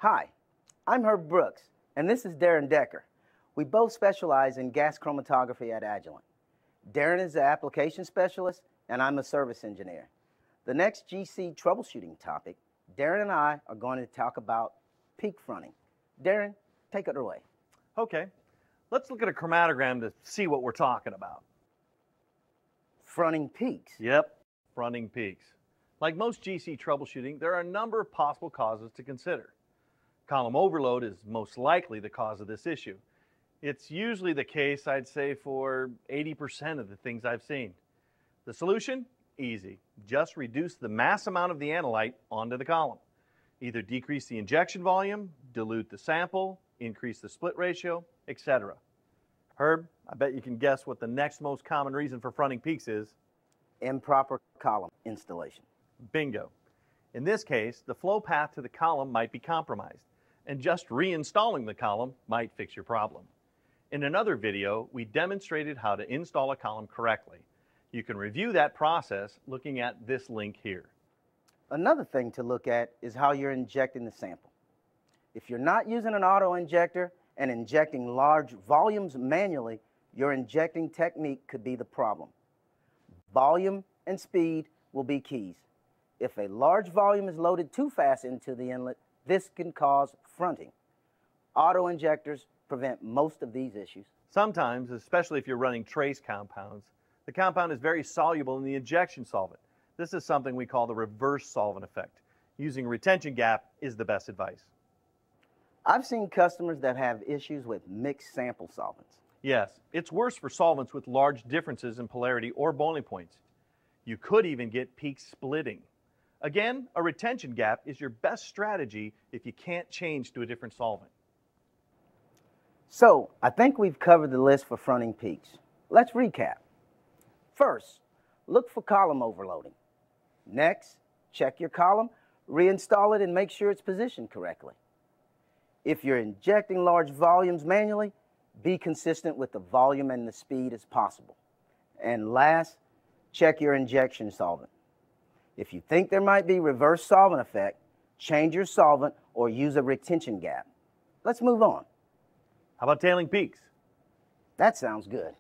Hi, I'm Herb Brooks, and this is Darren Decker. We both specialize in gas chromatography at Agilent. Darren is the application specialist, and I'm a service engineer. The next GC troubleshooting topic, Darren and I are going to talk about peak fronting. Darren, take it away. Okay, let's look at a chromatogram to see what we're talking about. Fronting peaks. Yep, fronting peaks. Like most GC troubleshooting, there are a number of possible causes to consider. Column overload is most likely the cause of this issue. It's usually the case, I'd say, for 80% of the things I've seen. The solution? Easy. Just reduce the mass amount of the analyte onto the column. Either decrease the injection volume, dilute the sample, increase the split ratio, etc. Herb, I bet you can guess what the next most common reason for fronting peaks is. Improper column installation. Bingo. In this case, the flow path to the column might be compromised, and just reinstalling the column might fix your problem. In another video, we demonstrated how to install a column correctly. You can review that process looking at this link here. Another thing to look at is how you're injecting the sample. If you're not using an auto injector and injecting large volumes manually, your injecting technique could be the problem. Volume and speed will be keys. If a large volume is loaded too fast into the inlet, this can cause fronting. Auto injectors prevent most of these issues. Sometimes, especially if you're running trace compounds, the compound is very soluble in the injection solvent. This is something we call the reverse solvent effect. Using a retention gap is the best advice. I've seen customers that have issues with mixed sample solvents. Yes, it's worse for solvents with large differences in polarity or boiling points. You could even get peak splitting. Again, a retention gap is your best strategy if you can't change to a different solvent. So, I think we've covered the list for fronting peaks. Let's recap. First, look for column overloading. Next, check your column, reinstall it, and make sure it's positioned correctly. If you're injecting large volumes manually, be consistent with the volume and the speed as possible. And last, check your injection solvent. If you think there might be reverse solvent effect, change your solvent or use a retention gap. Let's move on. How about tailing peaks? That sounds good.